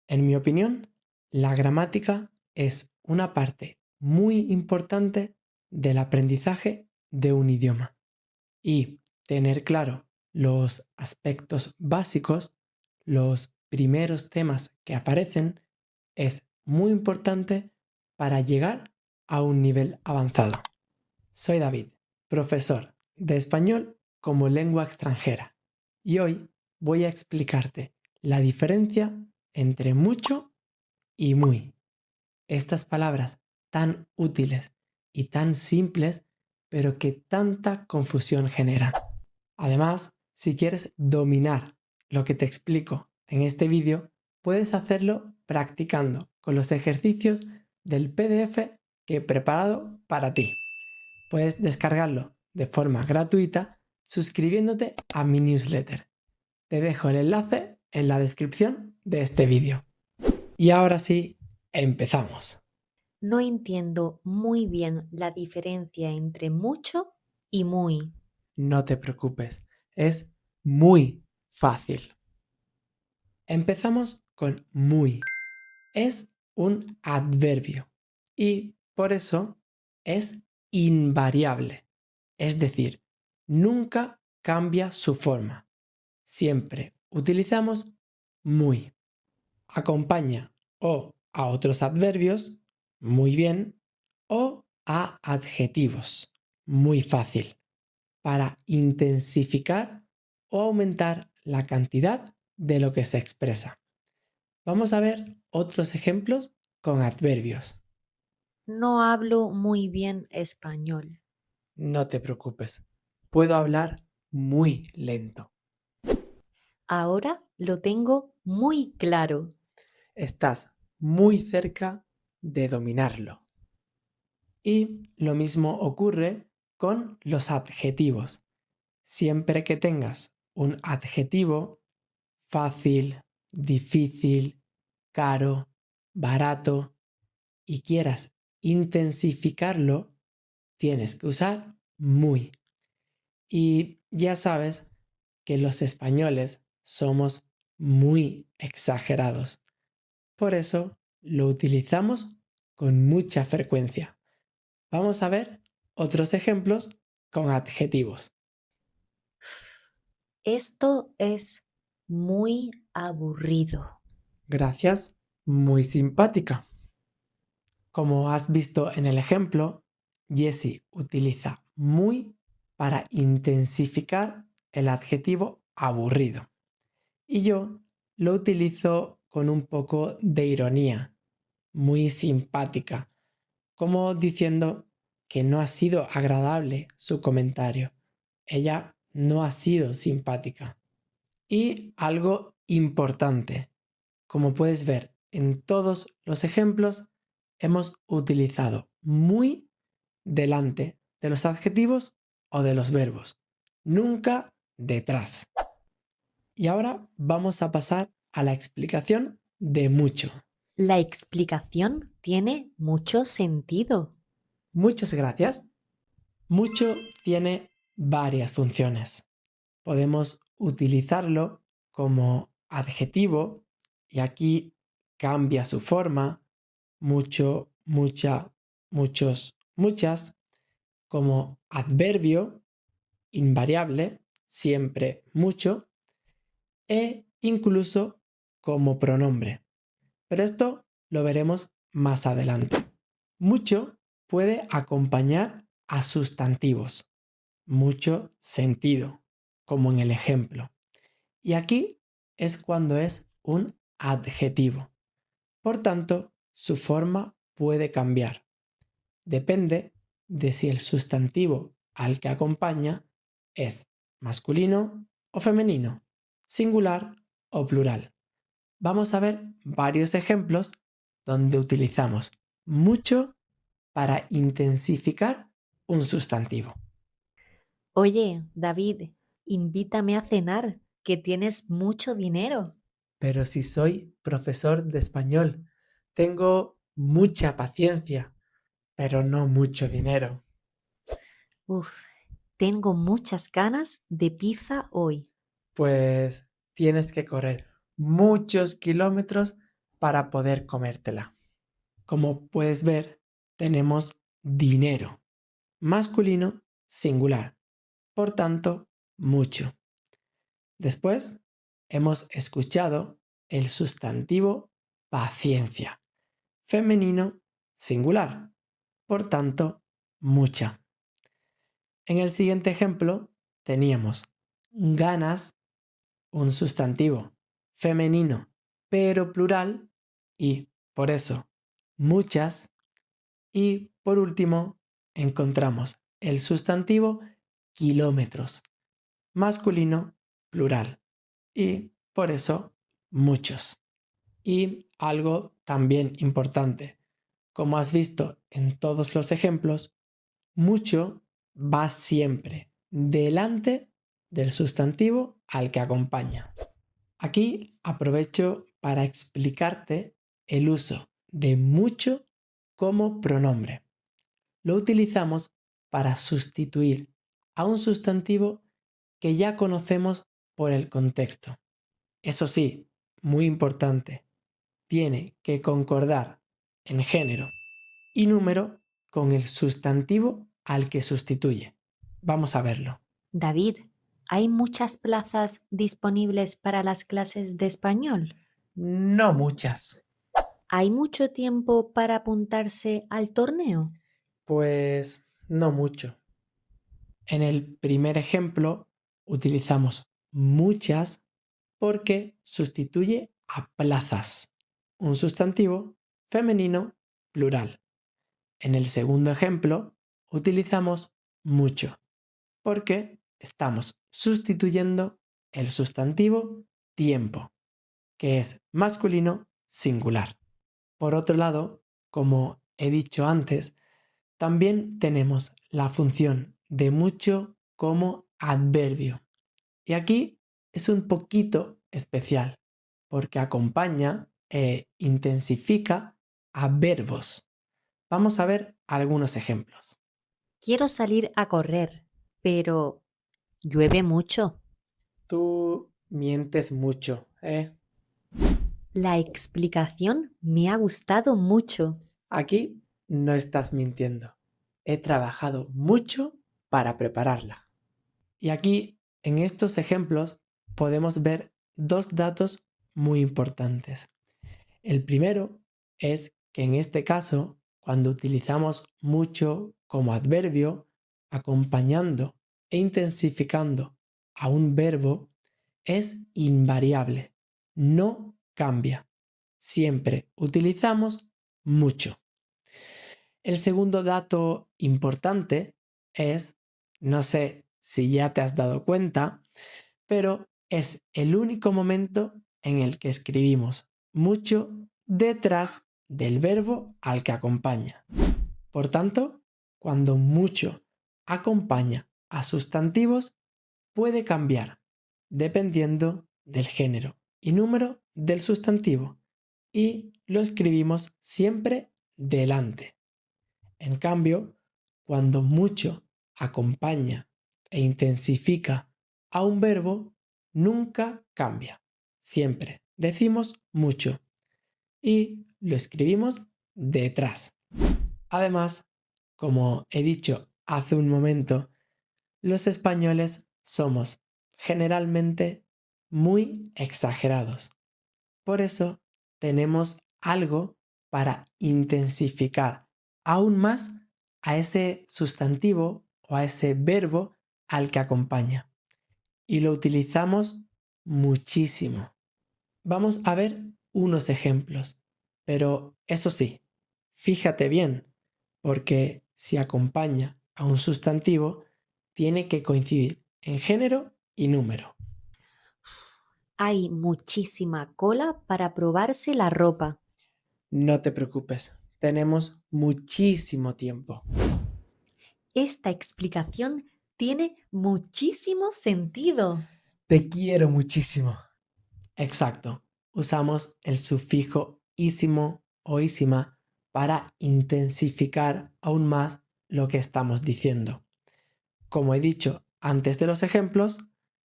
En mi opinión, la gramática es una parte muy importante del aprendizaje de un idioma. Y tener claro los aspectos básicos, los primeros temas que aparecen, es muy importante para llegar a un nivel avanzado. Soy David, profesor de español como lengua extranjera, y hoy voy a explicarte la diferencia entre mucho y muy. Estas palabras tan útiles y tan simples, pero que tanta confusión generan. Además, si quieres dominar lo que te explico en este vídeo, puedes hacerlo practicando con los ejercicios del PDF que he preparado para ti. Puedes descargarlo de forma gratuita suscribiéndote a mi newsletter. Te dejo el enlace en la descripción de este vídeo. Y ahora sí, empezamos. No entiendo muy bien la diferencia entre mucho y muy. No te preocupes, es muy fácil. Empezamos con muy. Es un adverbio y por eso es invariable. Es decir, nunca cambia su forma. Siempre utilizamos muy. Acompaña o a otros adverbios, muy bien, o a adjetivos, muy fácil, para intensificar o aumentar la cantidad de lo que se expresa. Vamos a ver otros ejemplos con adverbios. No hablo muy bien español. No te preocupes, puedo hablar muy lento. Ahora lo tengo muy claro. Estás muy cerca de dominarlo. Y lo mismo ocurre con los adjetivos. Siempre que tengas un adjetivo fácil, difícil, caro, barato y quieras intensificarlo, tienes que usar muy. Y ya sabes que los españoles somos muy exagerados. Por eso lo utilizamos con mucha frecuencia. Vamos a ver otros ejemplos con adjetivos. Esto es muy aburrido. Gracias, muy simpática. Como has visto en el ejemplo, Jessie utiliza muy para intensificar el adjetivo aburrido. Y yo lo utilizo con un poco de ironía, muy simpática, como diciendo que no ha sido agradable su comentario. Ella no ha sido simpática. Y algo importante, como puedes ver en todos los ejemplos, hemos utilizado muy delante de los adjetivos o de los verbos, nunca detrás. Y ahora vamos a pasar a la explicación de mucho. La explicación tiene mucho sentido. Muchas gracias. Mucho tiene varias funciones. Podemos utilizarlo como adjetivo y aquí cambia su forma, mucho, mucha, muchos, muchas, como adverbio, invariable, siempre mucho, e incluso como pronombre. Pero esto lo veremos más adelante. Mucho puede acompañar a sustantivos, mucho sentido, como en el ejemplo. Y aquí es cuando es un adjetivo. Por tanto, su forma puede cambiar. Depende de si el sustantivo al que acompaña es masculino o femenino, singular o plural. Vamos a ver varios ejemplos donde utilizamos mucho para intensificar un sustantivo. Oye, David, invítame a cenar, que tienes mucho dinero. Pero si soy profesor de español, tengo mucha paciencia, pero no mucho dinero. Uf, tengo muchas ganas de pizza hoy. Pues tienes que correr muchos kilómetros para poder comértela. Como puedes ver, tenemos dinero, masculino singular, por tanto, mucho. Después, hemos escuchado el sustantivo paciencia, femenino singular, por tanto, mucha. En el siguiente ejemplo, teníamos ganas, un sustantivo femenino, pero plural, y por eso, muchas. Y por último, encontramos el sustantivo kilómetros, masculino, plural, y por eso, muchos. Y algo también importante, como has visto en todos los ejemplos, mucho va siempre delante del sustantivo al que acompaña. Aquí aprovecho para explicarte el uso de mucho como pronombre. Lo utilizamos para sustituir a un sustantivo que ya conocemos por el contexto. Eso sí, muy importante, tiene que concordar en género y número con el sustantivo al que sustituye. Vamos a verlo. David, ¿hay muchas plazas disponibles para las clases de español? No muchas. ¿Hay mucho tiempo para apuntarse al torneo? Pues no mucho. En el primer ejemplo utilizamos muchas porque sustituye a plazas, un sustantivo femenino plural. En el segundo ejemplo utilizamos mucho porque estamos sustituyendo el sustantivo tiempo, que es masculino singular. Por otro lado, como he dicho antes, también tenemos la función de mucho como adverbio. Y aquí es un poquito especial porque acompaña e intensifica a verbos. Vamos a ver algunos ejemplos. Quiero salir a correr, pero llueve mucho. Tú mientes mucho, ¿eh? La explicación me ha gustado mucho. Aquí no estás mintiendo. He trabajado mucho para prepararla. Y aquí, en estos ejemplos, podemos ver dos datos muy importantes. El primero es que en este caso, cuando utilizamos mucho como adverbio, acompañando e intensificando a un verbo, es invariable, no cambia. Siempre utilizamos mucho. El segundo dato importante es, no sé si ya te has dado cuenta, pero es el único momento en el que escribimos mucho detrás del verbo al que acompaña. Por tanto, cuando mucho acompaña a sustantivos, puede cambiar dependiendo del género y número del sustantivo y lo escribimos siempre delante. En cambio, cuando mucho acompaña e intensifica a un verbo, nunca cambia. Siempre decimos mucho y lo escribimos detrás. Además, como he dicho hace un momento, los españoles somos generalmente muy exagerados. Por eso tenemos algo para intensificar aún más a ese sustantivo o a ese verbo al que acompaña. Y lo utilizamos muchísimo. Vamos a ver unos ejemplos. Pero eso sí, fíjate bien, porque si acompaña a un sustantivo, tiene que coincidir en género y número. Hay muchísima cola para probarse la ropa. No te preocupes, tenemos muchísimo tiempo. Esta explicación tiene muchísimo sentido. Te quiero muchísimo. Exacto. Usamos el sufijo ísimo o ísima para intensificar aún más lo que estamos diciendo. Como he dicho antes de los ejemplos,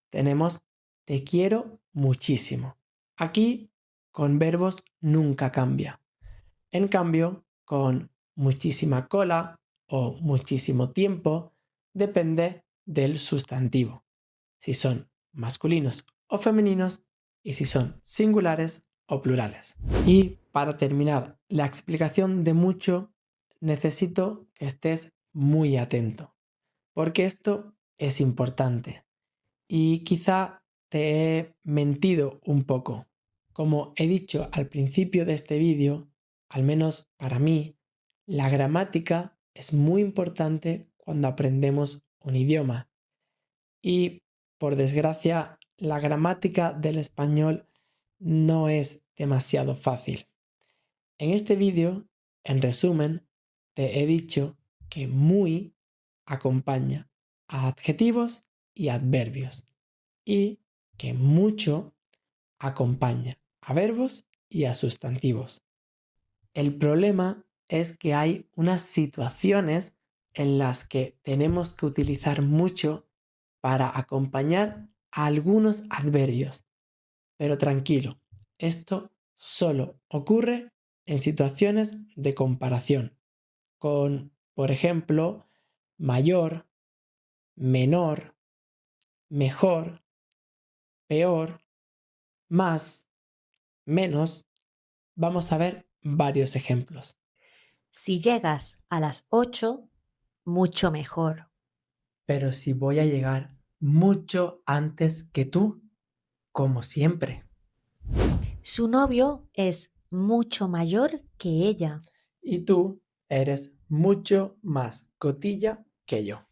tenemos te quiero muchísimo. Aquí con verbos nunca cambia. En cambio, con muchísima cola o muchísimo tiempo depende del sustantivo, si son masculinos o femeninos y si son singulares o plurales. Y para terminar la explicación de mucho, necesito que estés muy atento, porque esto es importante. Y quizá te he mentido un poco. Como he dicho al principio de este vídeo, al menos para mí, la gramática es muy importante cuando aprendemos un idioma. Y por desgracia, la gramática del español no es demasiado fácil. En este vídeo, en resumen, te he dicho que muy acompaña a adjetivos y adverbios y que mucho acompaña a verbos y a sustantivos. El problema es que hay unas situaciones en las que tenemos que utilizar mucho para acompañar a algunos adverbios. Pero tranquilo, esto solo ocurre en situaciones de comparación con, por ejemplo, mayor, menor, mejor, peor, más, menos. Vamos a ver varios ejemplos. Si llegas a las 8, mucho mejor. Pero si voy a llegar mucho antes que tú, como siempre. Su novio es mucho mayor que ella. Y tú eres mucho más cotilla que yo.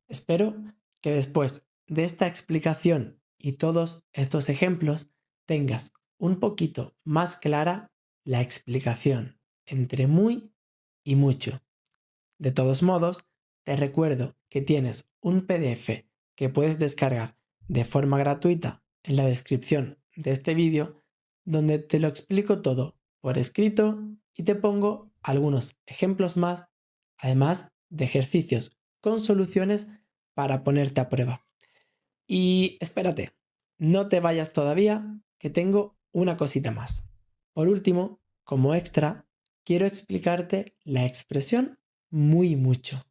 Espero que después de esta explicación y todos estos ejemplos tengas un poquito más clara la explicación entre muy y mucho. De todos modos, te recuerdo que tienes un PDF que puedes descargar de forma gratuita en la descripción de este vídeo, donde te lo explico todo por escrito y te pongo algunos ejemplos más, además de ejercicios con soluciones para ponerte a prueba. Y espérate, no te vayas todavía, que tengo una cosita más. Por último, como extra, quiero explicarte la expresión muy mucho.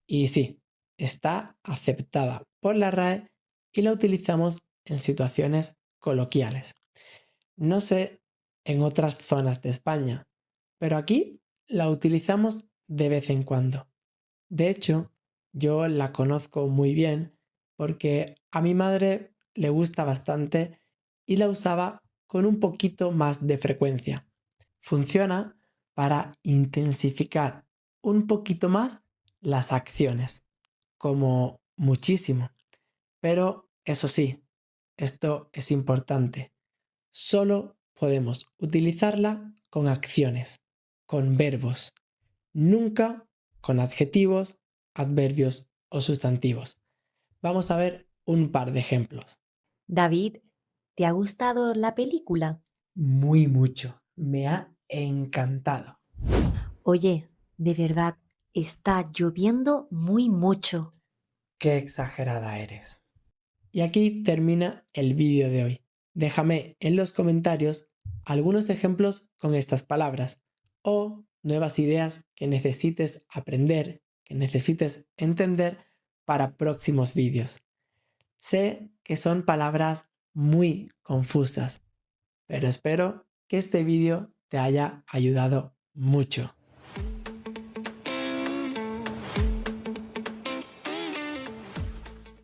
Y sí, está aceptada por la RAE y la utilizamos en situaciones coloquiales. No sé en otras zonas de España, pero aquí la utilizamos de vez en cuando. De hecho, yo la conozco muy bien porque a mi madre le gusta bastante y la usaba con un poquito más de frecuencia. Funciona para intensificar un poquito más las acciones, como muchísimo. Pero eso sí, esto es importante. Solo podemos utilizarla con acciones, con verbos, nunca con adjetivos, adverbios o sustantivos. Vamos a ver un par de ejemplos. David, ¿te ha gustado la película? Muy mucho. Me ha encantado. Oye, de verdad, está lloviendo muy mucho. Qué exagerada eres. Y aquí termina el vídeo de hoy. Déjame en los comentarios algunos ejemplos con estas palabras o nuevas ideas que necesites aprender, que necesites entender para próximos vídeos. Sé que son palabras muy confusas, pero espero que este vídeo te haya ayudado mucho.